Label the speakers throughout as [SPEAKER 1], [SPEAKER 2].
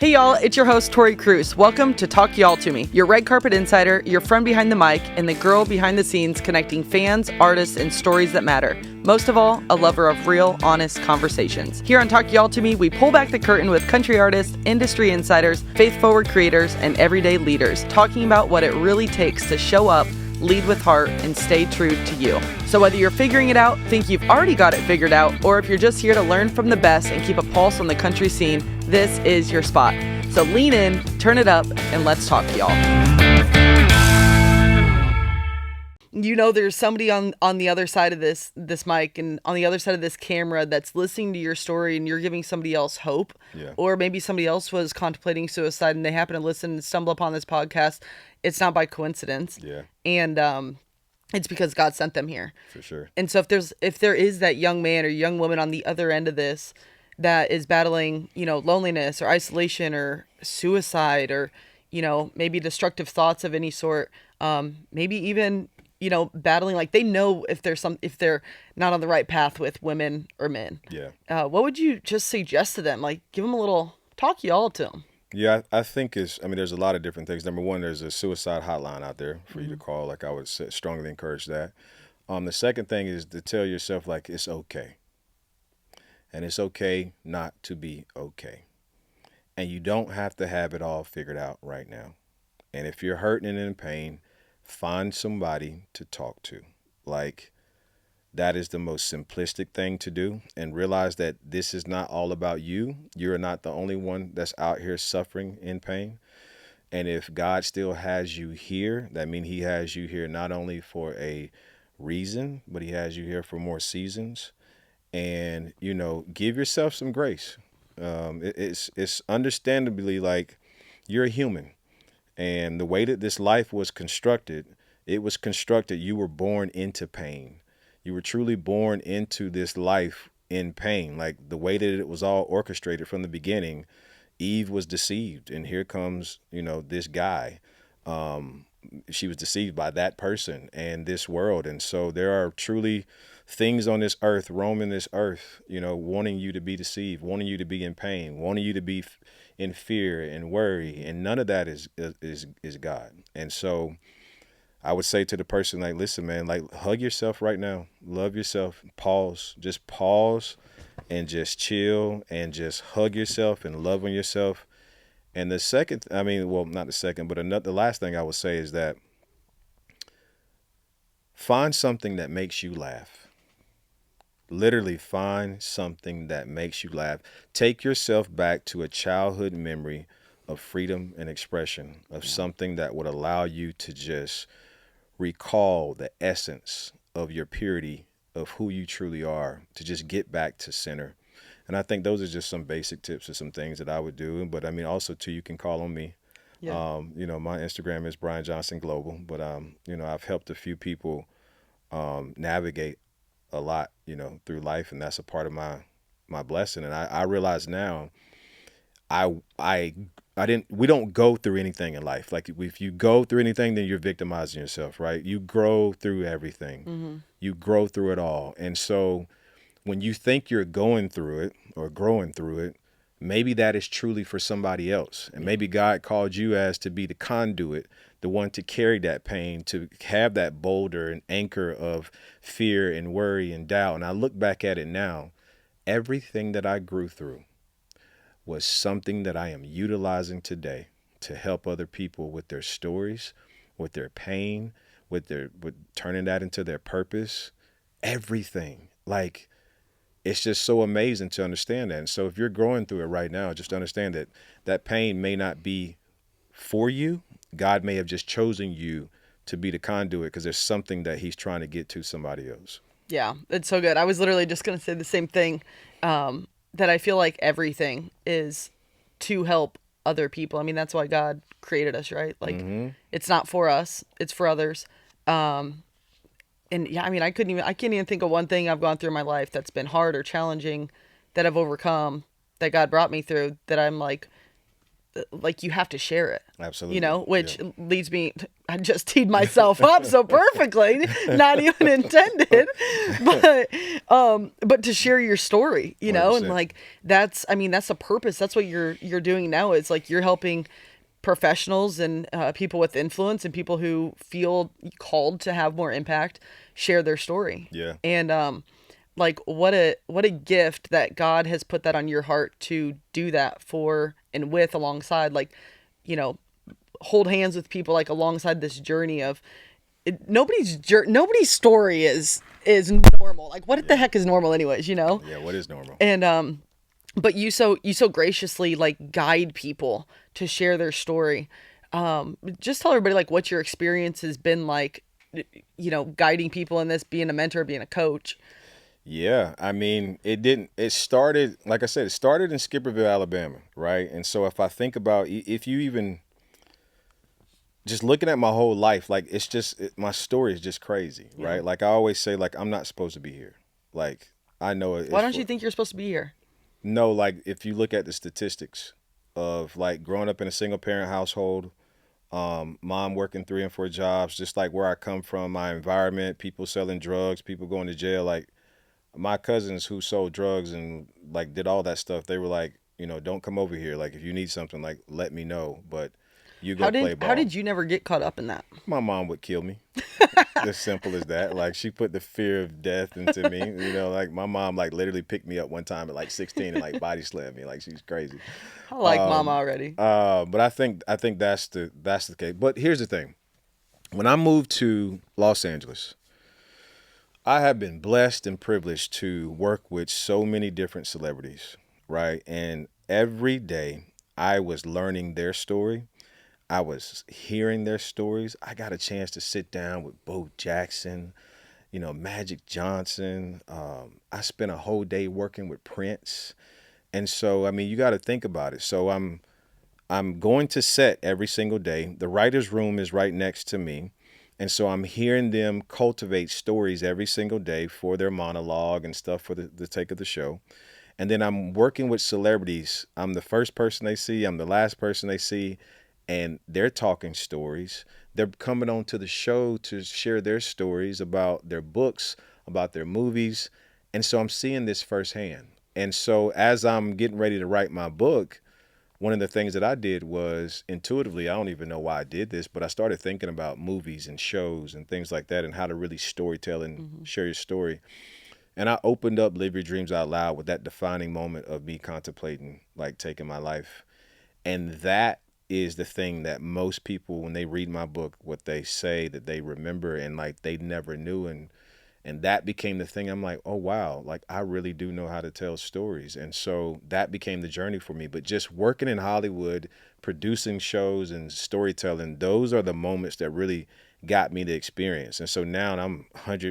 [SPEAKER 1] Hey y'all, it's your host Tori Kruse. Welcome to Talk Y'all to Me, your red carpet insider, your friend behind the mic, and the girl behind the scenes connecting fans, artists, and stories that matter. Most of all, a lover of real, honest conversations. Here on Talk Y'all to Me, we pull back the curtain with country artists, industry insiders, faith-forward creators, and everyday leaders, talking about what it really takes to show up, lead with heart, and stay true to you. So whether you're figuring it out, think you've already got it figured out, or if you're just here to learn from the best and keep a pulse on the country scene, this is your spot. So lean in, turn it up, and let's talk, y'all. You know, there's somebody on the other side of this mic and on the other side of this camera that's listening to your story, and you're giving somebody else hope.
[SPEAKER 2] Yeah.
[SPEAKER 1] Or maybe somebody else was contemplating suicide and they happen to listen and stumble upon this podcast. It's not by coincidence.
[SPEAKER 2] Yeah.
[SPEAKER 1] And it's because God sent them here.
[SPEAKER 2] For sure.
[SPEAKER 1] And so if there is that young man or young woman on the other end of this that is battling, loneliness or isolation or suicide or, maybe destructive thoughts of any sort, maybe even, battling, like they know if they're not on the right path with women or men.
[SPEAKER 2] Yeah.
[SPEAKER 1] What would you just suggest to them? Like, give them a little talk y'all to them.
[SPEAKER 2] Yeah, I think there's a lot of different things. Number one, there's a suicide hotline out there for you to call. Like, I would strongly encourage that. The second thing is to tell yourself, like, it's okay. And it's okay not to be okay. And you don't have to have it all figured out right now. And if you're hurting and in pain, find somebody to talk to. Like, that is the most simplistic thing to do, and realize that this is not all about you. You're not the only one that's out here suffering in pain. And if God still has you here, that means he has you here not only for a reason, but he has you here for more seasons. And, give yourself some grace. It's understandably like you're a human. And the way that this life was constructed, you were born into pain. You were truly born into this life in pain. Like the way that it was all orchestrated from the beginning, Eve was deceived. And here comes, this guy. She was deceived by that person and this world. And so there are truly things on this earth, roaming this earth, wanting you to be deceived, wanting you to be in pain, wanting you to be in fear and worry. And none of that is God. And so I would say to the person, like, listen, man, like, hug yourself right now. Love yourself. Just pause and just chill and just hug yourself and love on yourself. And the second, not the second, but the last thing I would say is that find something that makes you laugh. Literally find something that makes you laugh. Take yourself back to a childhood memory of freedom and expression, of something that would allow you to just recall the essence of your purity, of who you truly are, to just get back to center. And I think those are just some basic tips or some things that I would do. But also too, you can call on me.
[SPEAKER 1] Yeah.
[SPEAKER 2] My Instagram is Brian Johnson Global, but I've helped a few people navigate a lot, through life, and that's a part of my blessing. And I realize now we don't go through anything in life. Like, if you go through anything, then you're victimizing yourself, right? You grow through everything.
[SPEAKER 1] Mm-hmm.
[SPEAKER 2] You grow through it all. And so when you think you're going through it or growing through it, maybe that is truly for somebody else. And maybe God called you as to be the conduit, the one to carry that pain, to have that boulder and anchor of fear and worry and doubt. And I look back at it now, everything that I grew through was something that I am utilizing today to help other people with their stories, with their pain, with turning that into their purpose. Everything. Like, it's just so amazing to understand that. And so if you're going through it right now, just understand that that pain may not be for you. God may have just chosen you to be the conduit because there's something that he's trying to get to somebody else.
[SPEAKER 1] Yeah, it's so good. I was literally just going to say the same thing, that I feel like everything is to help other people. I mean, that's why God created us, right? Like, It's not for us, it's for others. And yeah, I can't even think of one thing I've gone through in my life that's been hard or challenging that I've overcome, that God brought me through, that I'm like, like you have to share it.
[SPEAKER 2] Absolutely.
[SPEAKER 1] You know, which leads me, I just teed myself up so perfectly, not even intended, but to share your story, you know,
[SPEAKER 2] 100%.
[SPEAKER 1] and like, that's the purpose. That's what you're doing now. It's like, you're helping professionals and people with influence and people who feel called to have more impact share their story.
[SPEAKER 2] Yeah.
[SPEAKER 1] And, like, what a gift that God has put that on your heart to do that for and with, alongside, like, you know, hold hands with people, like, alongside this journey of nobody's story is normal. Like, what the heck is normal anyways, you know?
[SPEAKER 2] Yeah. What is normal?
[SPEAKER 1] And but you so graciously, like, guide people to share their story. Just tell everybody, like, what your experience has been like, you know, guiding people in this, being a mentor, being a coach.
[SPEAKER 2] Yeah, I mean, it started, like I said, it started in Skipperville, Alabama, right? And so if I think about, if you even, just looking at my whole life, like, it's just, my story is just crazy, right? Like, I always say, like, I'm not supposed to be here. Like, I know it.
[SPEAKER 1] Why don't you think you're supposed to be here?
[SPEAKER 2] No, like, if you look at the statistics of, like, growing up in a single parent household, mom working 3 and 4 jobs, just like where I come from, my environment, people selling drugs, people going to jail, like, my cousins who sold drugs and, like, did all that stuff, they were like, you know, don't come over here. Like, if you need something, like, let me know. But you go play ball.
[SPEAKER 1] How did you never get caught up in that?
[SPEAKER 2] My mom would kill me. As simple as that. Like, she put the fear of death into me. You know, like, my mom, like, literally picked me up one time at, like, 16 and, like, body slammed me. Like, she's crazy.
[SPEAKER 1] I like mama already.
[SPEAKER 2] But I think that's the case. But here's the thing. When I moved to Los Angeles, I have been blessed and privileged to work with so many different celebrities, right? And every day I was learning their story. I was hearing their stories. I got a chance to sit down with Bo Jackson, you know, Magic Johnson. I spent a whole day working with Prince. And so, I mean, you got to think about it. So I'm going to set every single day. The writer's room is right next to me. And so I'm hearing them cultivate stories every single day for their monologue and stuff for the take of the show. And then I'm working with celebrities. I'm the first person they see. I'm the last person they see. And they're talking stories. They're coming on to the show to share their stories about their books, about their movies. And so I'm seeing this firsthand. And so as I'm getting ready to write my book, one of the things that I did was intuitively, I don't even know why I did this, but I started thinking about movies and shows and things like that and how to really storytell and share your story. And I opened up Live Your Dreams Out Loud with that defining moment of me contemplating, like, taking my life. And that is the thing that most people, when they read my book, what they say that they remember and, like, they never knew. And that became the thing. I'm like, oh, wow, like, I really do know how to tell stories. And so that became the journey for me. But just working in Hollywood, producing shows and storytelling, those are the moments that really got me the experience. And so now I'm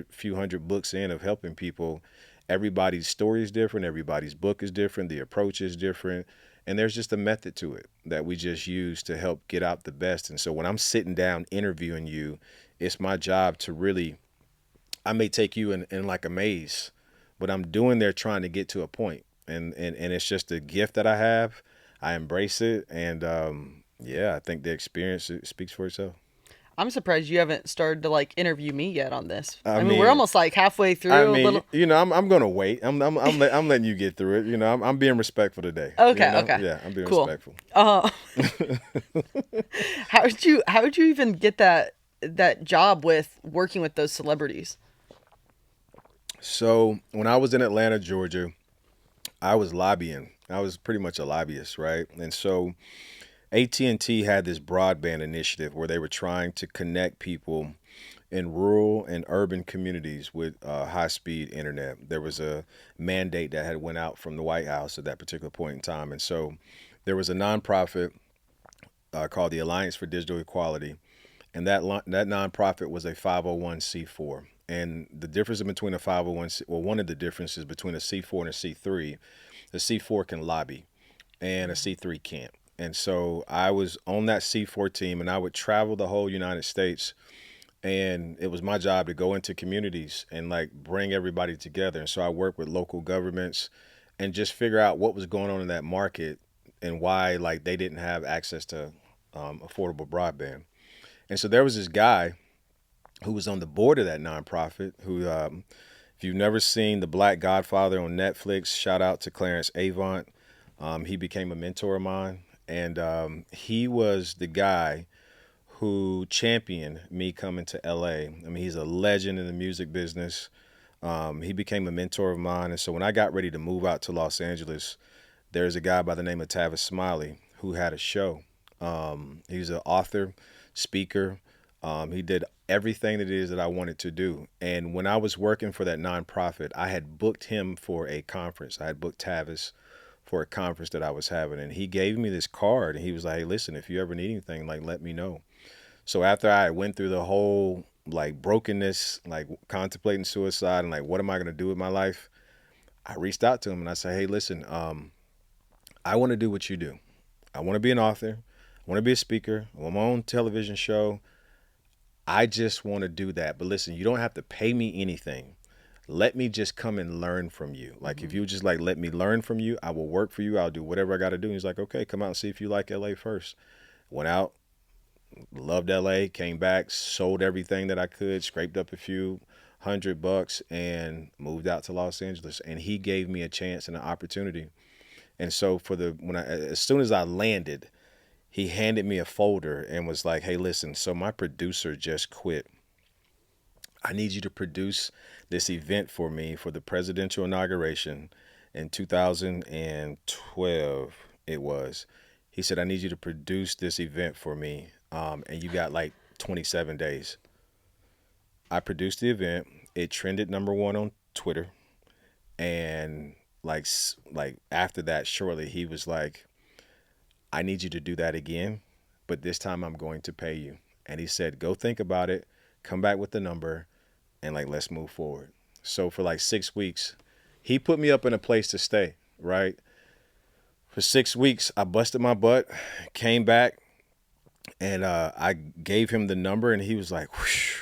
[SPEAKER 2] few hundred books in of helping people. Everybody's story is different. Everybody's book is different. The approach is different. And there's just a method to it that we just use to help get out the best. And so when I'm sitting down interviewing you, it's my job to really, I may take you in like a maze, but I'm doing there trying to get to a point. And it's just a gift that I have. I embrace it. And yeah, I think the experience speaks for itself.
[SPEAKER 1] I'm surprised you haven't started to, like, interview me yet on this.
[SPEAKER 2] I
[SPEAKER 1] We're
[SPEAKER 2] mean,
[SPEAKER 1] almost, like, halfway through.
[SPEAKER 2] I
[SPEAKER 1] A
[SPEAKER 2] mean,
[SPEAKER 1] little.
[SPEAKER 2] you know, I'm gonna wait. I'm letting you get through it. You know, I'm being respectful today.
[SPEAKER 1] Okay,
[SPEAKER 2] you know?
[SPEAKER 1] okay.
[SPEAKER 2] Yeah, I'm being
[SPEAKER 1] Cool.
[SPEAKER 2] respectful.
[SPEAKER 1] How did you even get that job with working with those celebrities?
[SPEAKER 2] So when I was in Atlanta, Georgia, I was lobbying. I was pretty much a lobbyist, right? And so AT&T had this broadband initiative where they were trying to connect people in rural and urban communities with high-speed internet. There was a mandate that had went out from the White House at that particular point in time. And so there was a nonprofit called the Alliance for Digital Equality, and that nonprofit was a 501c4. And the difference between a 501, well, one of the differences between a C4 and a C3, the C4 can lobby and a C3 can't. And so I was on that C4 team, and I would travel the whole United States, and it was my job to go into communities and, like, bring everybody together. And so I worked with local governments and just figure out what was going on in that market and why like they didn't have access to affordable broadband. And so there was this guy who was on the board of that nonprofit who, if you've never seen The Black Godfather on Netflix, shout out to Clarence Avant. He became a mentor of mine, and he was the guy who championed me coming to LA. I mean, he's a legend in the music business. He became a mentor of mine. And so when I got ready to move out to Los Angeles, there's a guy by the name of Tavis Smiley who had a show. He's an author, speaker. He did everything that it is that I wanted to do. And when I was working for that nonprofit, I had booked him for a conference. I had booked Tavis for a conference that I was having. And he gave me this card and he was like, hey, listen, if you ever need anything, like, let me know. So after I went through the whole like brokenness, like contemplating suicide and like, what am I going to do with my life? I reached out to him and I said, hey, listen, I want to do what you do. I want to be an author. I want to be a speaker. I want my own television show. I just want to do that. But listen, you don't have to pay me anything. Let me just come and learn from you. Like, if you just like, let me learn from you, I will work for you. I'll do whatever I got to do. And he's like, okay, come out and see if you like LA first. Went out, loved LA, came back, sold everything that I could, scraped up a few $100 and moved out to Los Angeles. And he gave me a chance and an opportunity. And so as soon as I landed, he handed me a folder and was like, hey, listen, so my producer just quit. I need you to produce this event for me for the presidential inauguration in 2012 it was. He said, I need you to produce this event for me, and you got like 27 days. I produced the event. It trended #1 on Twitter. And like after that, shortly, he was like, I need you to do that again, but this time I'm going to pay you. And he said, go think about it, come back with the number, and like, let's move forward. So for like 6 weeks, he put me up in a place to stay, right? For 6 weeks, I busted my butt, came back, and I gave him the number, and he was like, whoosh.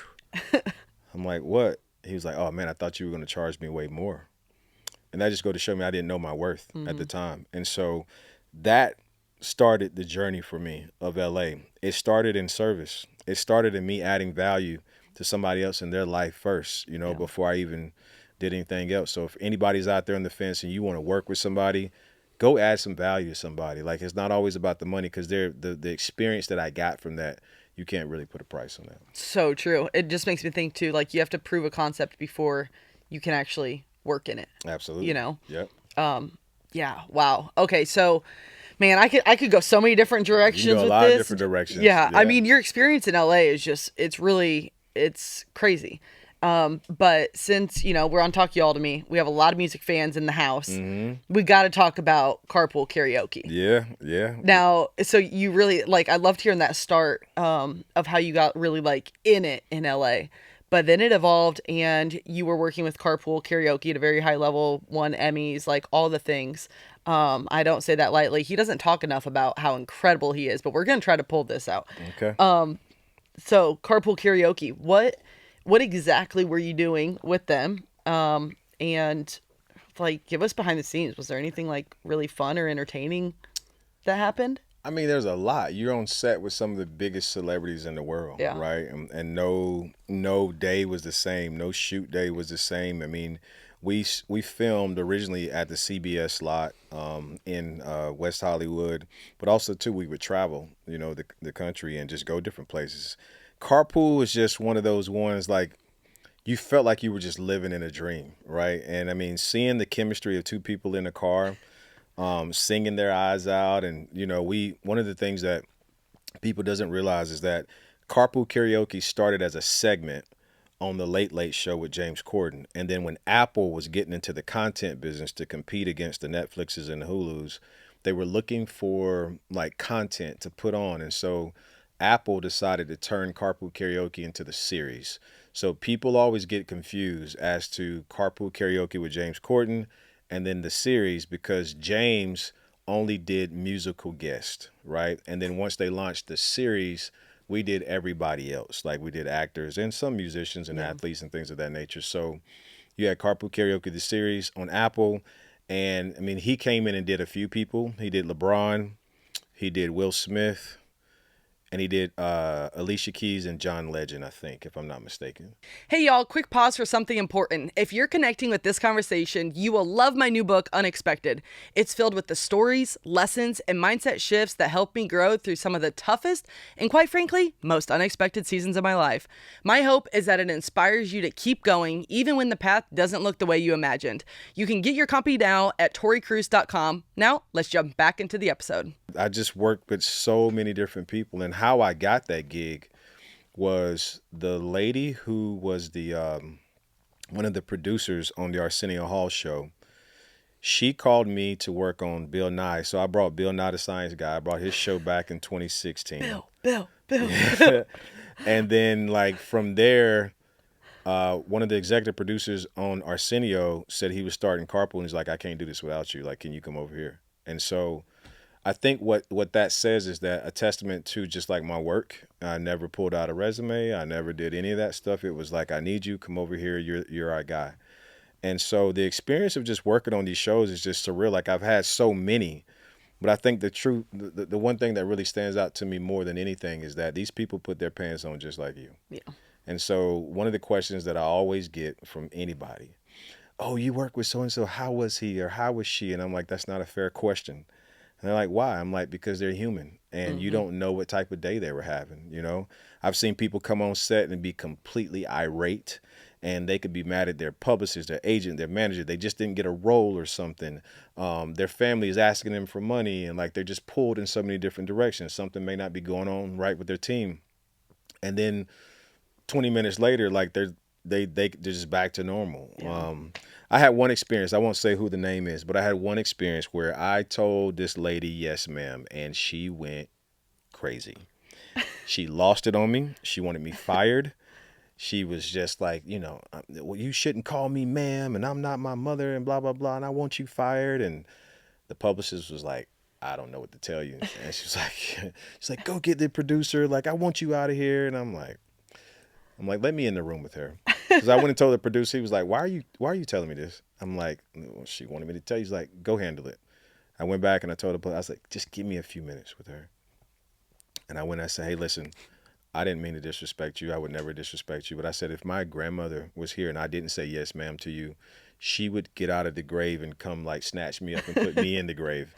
[SPEAKER 2] I'm like, what? He was like, oh man, I thought you were going to charge me way more. And that just go to show me I didn't know my worth at the time. And so that started the journey for me of LA. It started in service. It started in me adding value to somebody else in their life first, before I even did anything else. So if anybody's out there on the fence and you want to work with somebody, go add some value to somebody. Like, it's not always about the money, because the experience that I got from that, you can't really put a price on that.
[SPEAKER 1] So true. It just makes me think too, like, you have to prove a concept before you can actually work in it.
[SPEAKER 2] Absolutely. Yep.
[SPEAKER 1] Yeah. Wow. Okay. So, man, I could go so many different directions
[SPEAKER 2] You go
[SPEAKER 1] with
[SPEAKER 2] a lot
[SPEAKER 1] this.
[SPEAKER 2] of different directions.
[SPEAKER 1] Yeah. I mean, your experience in LA is just, it's crazy. But since, we're on Talk Y'all to Me, we have a lot of music fans in the house. We got to talk about Carpool Karaoke.
[SPEAKER 2] Yeah.
[SPEAKER 1] Now, so you really, like, I loved hearing that start of how you got really, like, in it in LA. But then it evolved, and you were working with Carpool Karaoke at a very high level, won Emmys, like, all the things. I don't say that lightly. He doesn't talk enough about how incredible he is, but we're going to try to pull this out.
[SPEAKER 2] Okay.
[SPEAKER 1] So Carpool Karaoke, what exactly were you doing with them? And like, give us behind the scenes. Was there anything like really fun or entertaining that happened?
[SPEAKER 2] I mean, there's a lot. You're on set with some of the biggest celebrities in the world,
[SPEAKER 1] Yeah.
[SPEAKER 2] right? And no day was the same. No shoot day was the same. I mean, we filmed originally at the CBS lot in West Hollywood, but also too we would travel, the country and just go different places. Carpool is just one of those ones, like, you felt like you were just living in a dream, right? And I mean, seeing the chemistry of two people in a car, singing their eyes out. And, one of the things that people doesn't realize is that Carpool Karaoke started as a segment on the Late Late Show with James Corden. And then when Apple was getting into the content business to compete against the Netflixes and the Hulus, they were looking for like content to put on. And so Apple decided to turn Carpool Karaoke into the series. So people always get confused as to Carpool Karaoke with James Corden and then the series, because James only did musical guests, right? And then once they launched the series, we did everybody else. Like, we did actors and some musicians and athletes and things of that nature. So you had Carpool Karaoke, the series on Apple. And I mean, he came in and did a few people. He did LeBron, he did Will Smith, and he did Alicia Keys and John Legend, I think, if I'm not mistaken.
[SPEAKER 1] Hey, y'all, quick pause for something important. If you're connecting with this conversation, you will love my new book, Unexpected. It's filled with the stories, lessons, and mindset shifts that helped me grow through some of the toughest and, quite frankly, most unexpected seasons of my life. My hope is that it inspires you to keep going, even when the path doesn't look the way you imagined. You can get your copy now at torikruse.com. Now, let's jump back into the episode.
[SPEAKER 2] I just worked with so many different people, and how I got that gig was the lady who was the one of the producers on the Arsenio Hall show. She called me to work on Bill Nye, so I brought Bill Nye the Science Guy. I brought his show back in 2016.
[SPEAKER 1] Bill.
[SPEAKER 2] And then, like, from there, one of the executive producers on Arsenio said he was starting Carpool, and he's like, I can't do this without you. Like, can you come over here? And so I think what that says is that a testament to just like my work. I never pulled out a resume. I never did any of that stuff. It was like, I need you. Come over here. You're our guy. And so the experience of just working on these shows is just surreal. Like, I've had so many, but I think the one thing that really stands out to me more than anything is that these people put their pants on just like you.
[SPEAKER 1] Yeah.
[SPEAKER 2] And so one of the questions that I always get from anybody, oh, you work with so-and-so, how was he or how was she? And I'm like, that's not a fair question. And they're like, why? I'm like, because they're human, and you don't know what type of day they were having, you know? I've seen people come on set and be completely irate, and they could be mad at their publicist, their agent, their manager. They just didn't get a role or something. Their family is asking them for money, and like they're just pulled in so many different directions. Something may not be going on right with their team. And then 20 minutes later, like they're just back to normal.
[SPEAKER 1] Yeah.
[SPEAKER 2] I had one experience. I won't say who the name is, but I had one experience where I told this lady, yes, ma'am, and she went crazy. She lost it on me. She wanted me fired. She was just like, well, you shouldn't call me ma'am, and I'm not my mother, and blah, blah, blah, and I want you fired. And the publicist was like, I don't know what to tell you. And she's like, go get the producer. Like, I want you out of here. And I'm like, let me in the room with her. Because I went and told the producer. He was like, why are you telling me this? I'm like, well, she wanted me to tell you. He's like, go handle it. I went back and I told her, I was like, just give me a few minutes with her. And I went and I said, hey, listen, I didn't mean to disrespect you. I would never disrespect you. But I said, if my grandmother was here and I didn't say yes, ma'am, to you, she would get out of the grave and come like snatch me up and put me in the grave.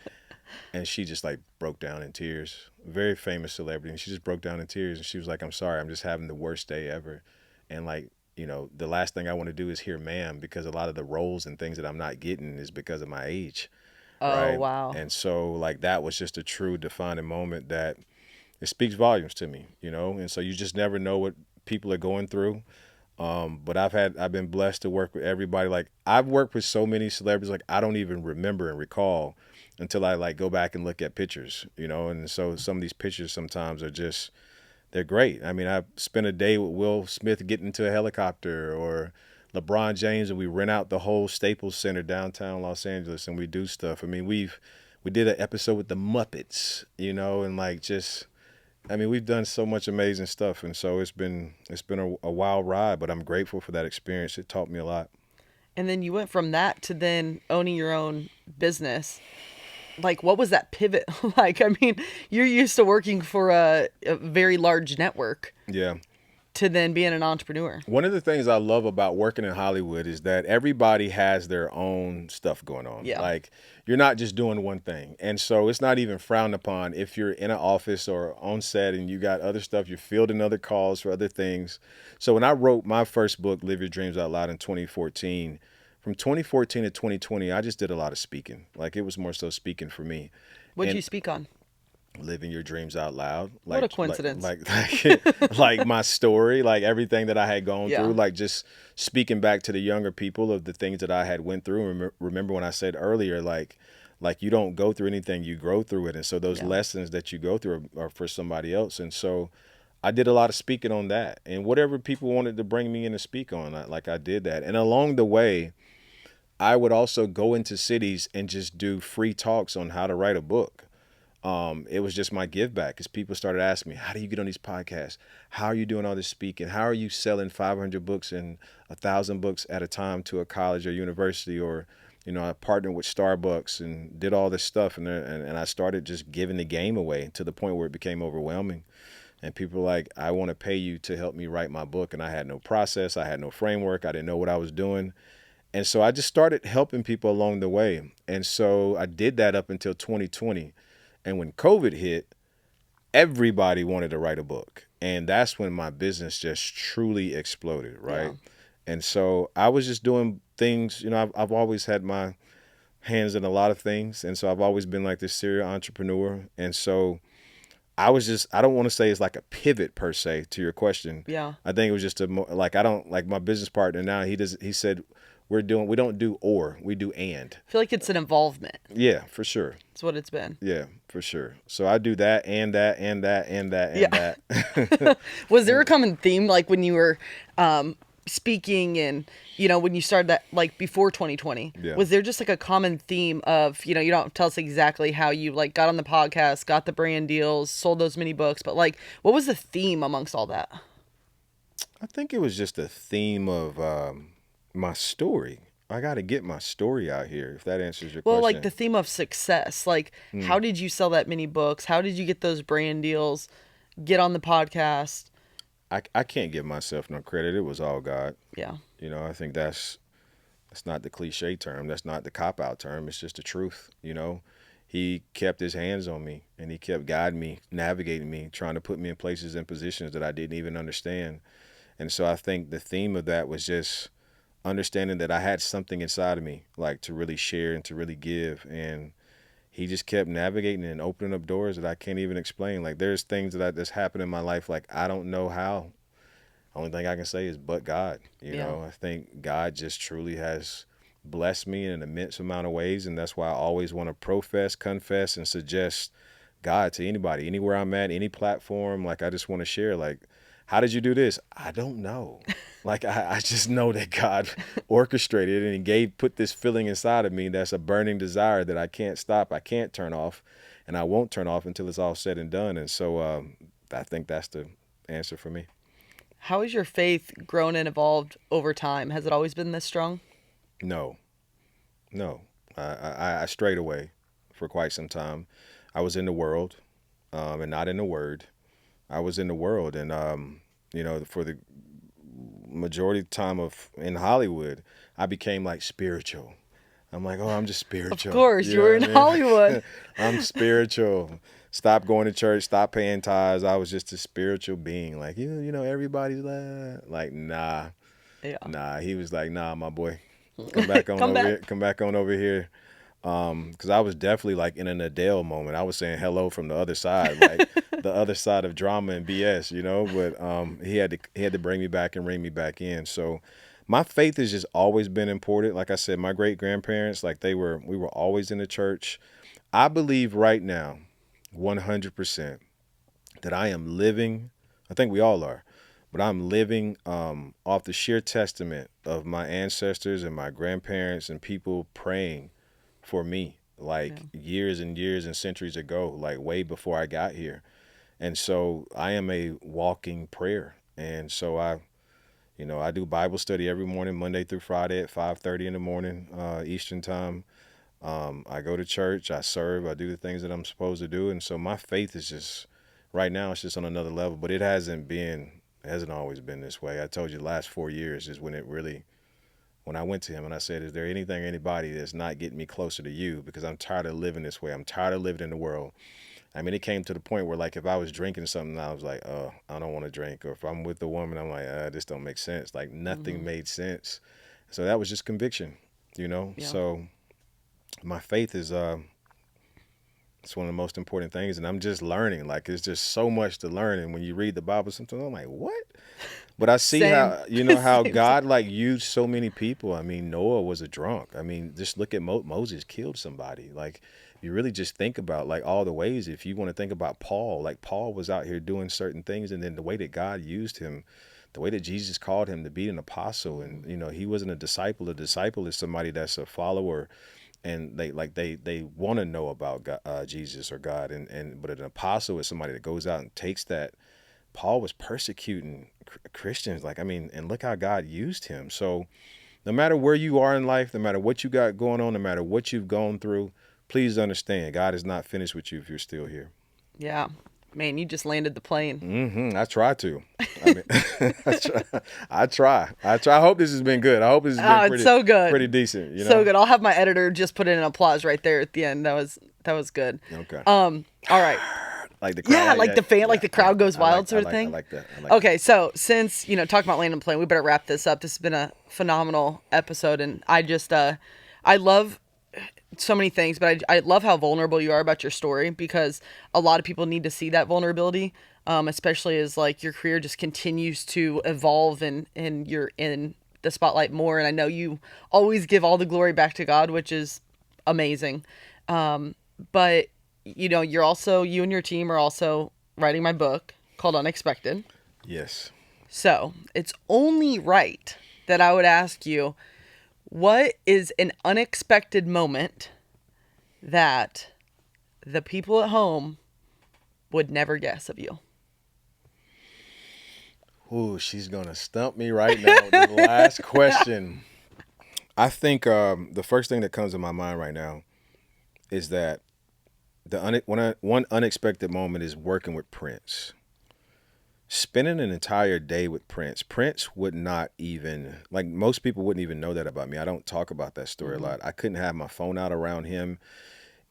[SPEAKER 2] And she just like broke down in tears. Very famous celebrity. And she just broke down in tears. And she was like, I'm sorry, I'm just having the worst day ever. And like, the last thing I want to do is hear ma'am, because a lot of the roles and things that I'm not getting is because of my age.
[SPEAKER 1] Oh,
[SPEAKER 2] right?
[SPEAKER 1] wow.
[SPEAKER 2] And so like that was just a true defining moment that it speaks volumes to me, And so you just never know what people are going through. But I've been blessed to work with everybody. Like, I've worked with so many celebrities, like I don't even remember and recall until I like go back and look at pictures, And so some of these pictures sometimes are just, they're great. I mean, I spent a day with Will Smith getting into a helicopter, or LeBron James, and we rent out the whole Staples Center downtown Los Angeles and we do stuff. I mean, we did an episode with the Muppets, and like we've done so much amazing stuff, and so it's been a wild ride, but I'm grateful for that experience. It taught me a lot.
[SPEAKER 1] And then you went from that to then owning your own business. Like, what was that pivot like? I mean, you're used to working for a very large network.
[SPEAKER 2] Yeah.
[SPEAKER 1] To then being an entrepreneur.
[SPEAKER 2] One of the things I love about working in Hollywood is that everybody has their own stuff going on.
[SPEAKER 1] Yeah.
[SPEAKER 2] Like, you're not just doing one thing. And so it's not even frowned upon if you're in an office or on set and you got other stuff, you're fielding other calls for other things. So when I wrote my first book, Live Your Dreams Out Loud, in 2014, from 2014 to 2020, I just did a lot of speaking. Like, it was more so speaking for me.
[SPEAKER 1] What'd you speak on?
[SPEAKER 2] Living your dreams out loud.
[SPEAKER 1] Like, what a coincidence.
[SPEAKER 2] Like my story, like everything that I had gone
[SPEAKER 1] Yeah.
[SPEAKER 2] through, like just speaking back to the younger people of the things that I had went through. Remember when I said earlier, like you don't go through anything, you grow through it. And so those lessons that you go through are for somebody else. And so I did a lot of speaking on that, and whatever people wanted to bring me in to speak on, I did that. And along the way, I would also go into cities and just do free talks on how to write a book. It was just my give back, because people started asking me, how do you get on these podcasts? How are you doing all this speaking? How are you selling 500 books and 1,000 books at a time to a college or university? Or, I partnered with Starbucks and did all this stuff, and I started just giving the game away to the point where it became overwhelming. And people were like, I want to pay you to help me write my book. And I had no process. I had no framework. I didn't know what I was doing. And so I just started helping people along the way. And so I did that up until 2020. And when COVID hit, everybody wanted to write a book. And that's when my business just truly exploded, right?
[SPEAKER 1] Yeah.
[SPEAKER 2] And so I was just doing things, I've always had my hands in a lot of things. And so I've always been like this serial entrepreneur. And so I don't want to say it's like a pivot per se to your question.
[SPEAKER 1] Yeah.
[SPEAKER 2] I think it was just I don't like my business partner now. He said, we don't do or, we do and.
[SPEAKER 1] I feel like it's an involvement.
[SPEAKER 2] Yeah, for sure.
[SPEAKER 1] That's what it's been.
[SPEAKER 2] Yeah, for sure. So I do that and that and that and that and that.
[SPEAKER 1] Was there a common theme like when you were speaking and when you started that, like before 2020?
[SPEAKER 2] Yeah.
[SPEAKER 1] Was there just like a common theme of you don't have to tell us exactly how you like got on the podcast, got the brand deals, sold those many books, but like what was the theme amongst all that?
[SPEAKER 2] I think it was just a theme of my story. I got to get my story out here, if that answers your
[SPEAKER 1] Well,
[SPEAKER 2] question.
[SPEAKER 1] like the theme of success, like how did you sell that many books? How did you get those brand deals, get on the podcast?
[SPEAKER 2] I can't give myself no credit. It was all God.
[SPEAKER 1] Yeah.
[SPEAKER 2] I think that's not the cliche term. That's not the cop-out term. It's just the truth, He kept his hands on me, and he kept guiding me, navigating me, trying to put me in places and positions that I didn't even understand. And so I think the theme of that was just understanding that I had something inside of me, like to really share and to really give. And he just kept navigating and opening up doors that I can't even explain. Like there's things that's happened in my life, like I don't know how. Only thing I can say is but God. I think God just truly has blessed me in an immense amount of ways, and that's why I always want to profess, confess, and suggest God to anybody, anywhere I'm at, any platform. Like I just want to share, like, how did you do this? I don't know. Like I just know that God orchestrated it and he put this feeling inside of me that's a burning desire that I can't stop, I can't turn off, and I won't turn off until it's all said and done. And so I think that's the answer for me.
[SPEAKER 1] How has your faith grown and evolved over time? Has it always been this strong?
[SPEAKER 2] No. I strayed away for quite some time. I was in the world and not in the word. I was in the world, and for the majority of the time in Hollywood, I became like spiritual. I'm like, oh, I'm just spiritual.
[SPEAKER 1] Of course, you were in Hollywood.
[SPEAKER 2] I'm spiritual. Stop going to church. Stop paying tithes. I was just a spiritual being. Like, everybody's like, nah.
[SPEAKER 1] Yeah.
[SPEAKER 2] Nah. He was like, nah, my boy. Come back on over here. Come back on over here. Because I was definitely like in an Adele moment. I was saying hello from the other side, like the other side of drama and BS, But he had to bring me back and bring me back in. So my faith has just always been important. Like I said, my great grandparents, like we were always in the church. I believe right now, 100%, that I am living. I think we all are. But I'm living off the sheer testament of my ancestors and my grandparents and people praying for me, like years and years and centuries ago, like way before I got here. And so I am a walking prayer. And so I do Bible study every morning, Monday through Friday at 5:30 in the morning, Eastern time. I go to church, I serve, I do the things that I'm supposed to do. And so my faith is just, right now, it's just on another level, but it hasn't always been this way. I told you the last 4 years is when I went to him and I said, is there anything or anybody that's not getting me closer to you? Because I'm tired of living this way. I'm tired of living in the world. I mean, it came to the point where, like, if I was drinking something, I was like, oh, I don't want to drink. Or if I'm with a woman, I'm like, this don't make sense. Like, nothing made sense. So that was just conviction, Yeah. So my faith is it's one of the most important things. And I'm just learning. Like, it's just so much to learn. And when you read the Bible, sometimes I'm like, what? But I see how, how God like used so many people. I mean, Noah was a drunk. I mean, just look at Moses killed somebody. Like, you really just think about like all the ways. If you want to think about Paul, like Paul was out here doing certain things, and then the way that God used him, the way that Jesus called him to be an apostle, and he wasn't a disciple. A disciple is somebody that's a follower, and they want to know about God, Jesus or God, but an apostle is somebody that goes out and takes that. Paul was persecuting Christians, and look how God used him. So No matter where you are in life, no matter what you got going on, no matter what you've gone through, please understand God is not finished with you if you're still here.
[SPEAKER 1] Yeah. Man, you just landed the plane.
[SPEAKER 2] I try to. I mean, I try. I hope this has been good. I hope this has been
[SPEAKER 1] It's so good.
[SPEAKER 2] pretty decent. You know,
[SPEAKER 1] So good. I'll have my editor just put in an applause right there at the end. That was good.
[SPEAKER 2] Okay.
[SPEAKER 1] All right.
[SPEAKER 2] Like the crowd.
[SPEAKER 1] Yeah, like the fan, like the crowd goes wild sort of thing.
[SPEAKER 2] I like that.
[SPEAKER 1] Okay, so since talking about landing the plane, we better wrap this up. This has been a phenomenal episode, and I just I love so many things, but I love how vulnerable you are about your story, because a lot of people need to see that vulnerability, especially as like your career just continues to evolve and you're in the spotlight more. And I know you always give all the glory back to God, which is amazing. But you and your team are also writing my book called Unexpected.
[SPEAKER 2] Yes.
[SPEAKER 1] So it's only right that I would ask you, what is an unexpected moment that the people at home would never guess of you?
[SPEAKER 2] Ooh, she's going to stump me right now with the last question. I think the first thing that comes to my mind right now is that one unexpected moment is working with Prince. Spending an entire day with Prince. Prince would not even, like, most people wouldn't even know that about me. I don't talk about that story a lot. I couldn't have my phone out around him.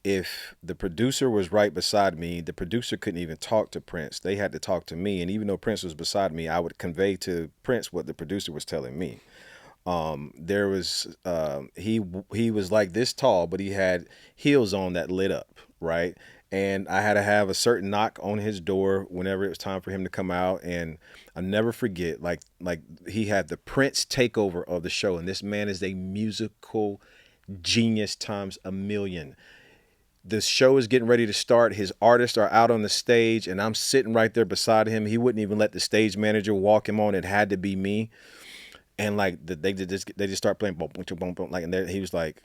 [SPEAKER 2] If the producer was right beside me, the producer couldn't even talk to Prince. They had to talk to me. And even though Prince was beside me, I would convey to Prince what the producer was telling me. There was, he was like this tall, but he had heels on that lit up, right? And I had to have a certain knock on his door whenever it was time for him to come out. And I'll never forget, like he had the Prince takeover of the show. And this man is a musical genius times a million. The show is getting ready to start. His artists are out on the stage, and I'm sitting right there beside him. He wouldn't even let the stage manager walk him on. It had to be me. And like they just start playing boom, boom, boom, boom, like, and he was like,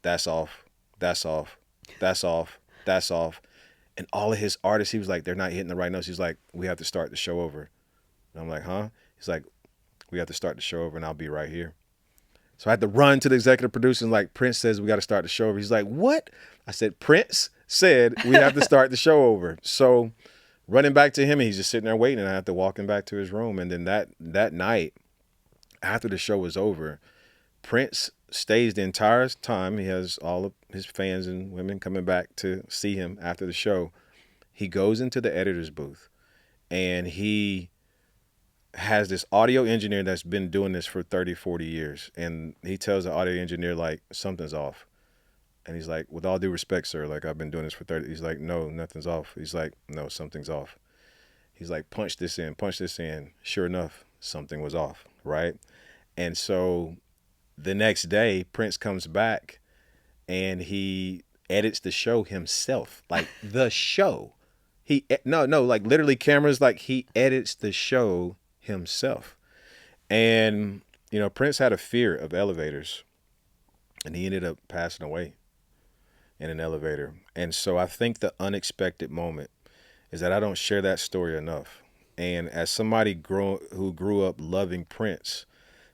[SPEAKER 2] "That's off, that's off, that's off, that's off," and all of his artists, he was like, "They're not hitting the right notes." He's like, "We have to start the show over," and I'm like, "Huh?" He's like, "We have to start the show over, and I'll be right here." So I had to run to the executive producer and like, "Prince says we got to start the show over." He's like, "What?" I said, "Prince said we have to start the show over." So running back to him, and he's just sitting there waiting, and I had to walk him back to his room. And then that night, after the show was over, Prince stays the entire time. He has all of his fans and women coming back to see him after the show. He goes into the editor's booth, and he has this audio engineer that's been doing this for 30, 40 years. And he tells the audio engineer, like, something's off. And he's like, "With all due respect, sir, like, I've been doing this for 30." He's like, "No, nothing's off." He's like, "No, something's off." He's like, punch this in, punch this in. Sure enough, something was off, right? And so the next day, Prince comes back and he edits the show himself, like the show. Like literally cameras, like he edits the show himself. And, Prince had a fear of elevators, and he ended up passing away in an elevator. And so I think the unexpected moment is that I don't share that story enough. And as somebody who grew up loving Prince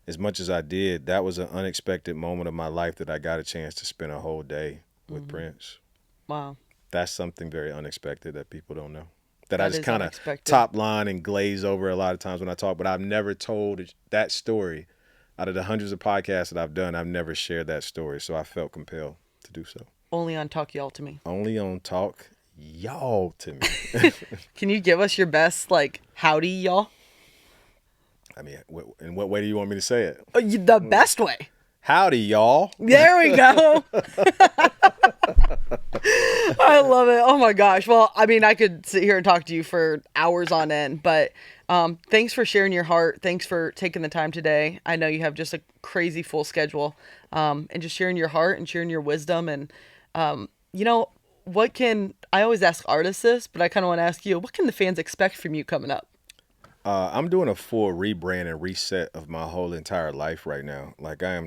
[SPEAKER 2] as much as I did, that was an unexpected moment of my life that I got a chance to spend a whole day with Prince.
[SPEAKER 1] Wow.
[SPEAKER 2] That's something very unexpected that people don't know. That I just kind of top line and glaze over a lot of times when I talk, but I've never told that story. Out of the hundreds of podcasts that I've done, I've never shared that story, so I felt compelled to do so.
[SPEAKER 1] Only on Talk Y'all to Me.
[SPEAKER 2] Only on Talk Y'all to Me.
[SPEAKER 1] Can you give us your best, like, howdy, y'all?
[SPEAKER 2] I mean, in what way do you want me to say it?
[SPEAKER 1] The best way.
[SPEAKER 2] Howdy, y'all.
[SPEAKER 1] There we go. I love it. Oh my gosh. Well, I mean, I could sit here and talk to you for hours on end, but thanks for sharing your heart. Thanks for taking the time today. I know you have just a crazy full schedule, and just sharing your heart and sharing your wisdom. And, I always ask artists this, but I kind of want to ask you, what can the fans expect from you coming up?
[SPEAKER 2] I'm doing a full rebrand and reset of my whole entire life right now. Like, I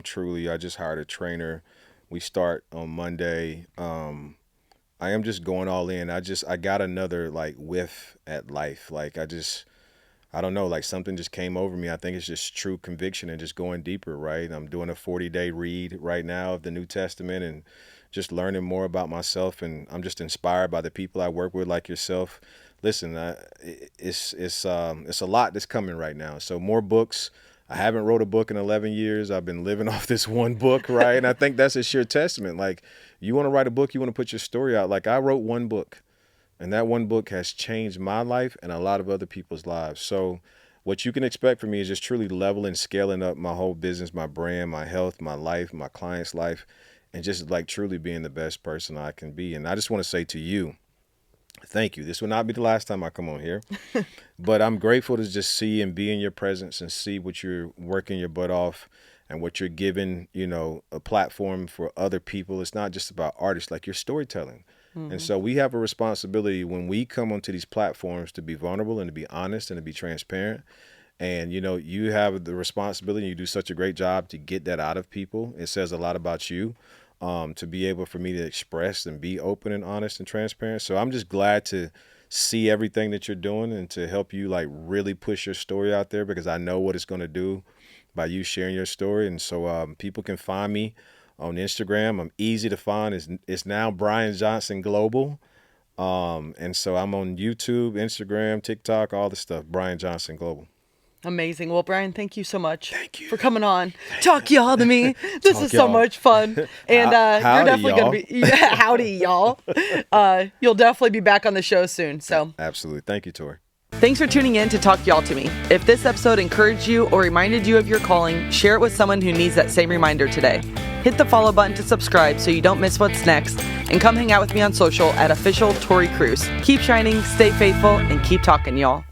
[SPEAKER 2] just hired a trainer. We start on Monday. I am just going all in. I got another like whiff at life. Like, I I don't know, like something just came over me. I think it's just true conviction and just going deeper, right? I'm doing a 40-day read right now of the New Testament and just learning more about myself. And I'm just inspired by the people I work with, like yourself. Listen, it's a lot that's coming right now. So more books. I haven't wrote a book in 11 years. I've been living off this one book, right? And I think that's a sheer testament. Like, you want to write a book, you want to put your story out. Like, I wrote one book, and that one book has changed my life and a lot of other people's lives. So what you can expect from me is just truly leveling, scaling up my whole business, my brand, my health, my life, my client's life, and just like truly being the best person I can be. And I just want to say to you, thank you. This will not be the last time I come on here, but I'm grateful to just see and be in your presence and see what you're working your butt off and what you're giving, you know, a platform for other people. It's not just about artists, like your storytelling. And so we have a responsibility when we come onto these platforms to be vulnerable and to be honest and to be transparent. And, you know, you have the responsibility. You do such a great job to get that out of people. It says a lot about you. To be able for me to express and be open and honest and transparent. So I'm just glad to see everything that you're doing and to help you like really push your story out there, because I know what it's going to do by you sharing your story. And so people can find me on Instagram. I'm easy to find. It's now Brian Johnson Global. And so I'm on YouTube, Instagram, TikTok, all the stuff, Brian Johnson Global.
[SPEAKER 1] Amazing. Well, Brian, thank you so much
[SPEAKER 2] for
[SPEAKER 1] coming on. Talk y'all to me. This is so much fun. And you're definitely going to be, howdy, y'all. You'll definitely be back on the show soon. So
[SPEAKER 2] absolutely. Thank you, Tori.
[SPEAKER 1] Thanks for tuning in to Talk Y'all to Me. If this episode encouraged you or reminded you of your calling, share it with someone who needs that same reminder today. Hit the follow button to subscribe so you don't miss what's next. And come hang out with me on social at official Tori Kruse. Keep shining, stay faithful, and keep talking, y'all.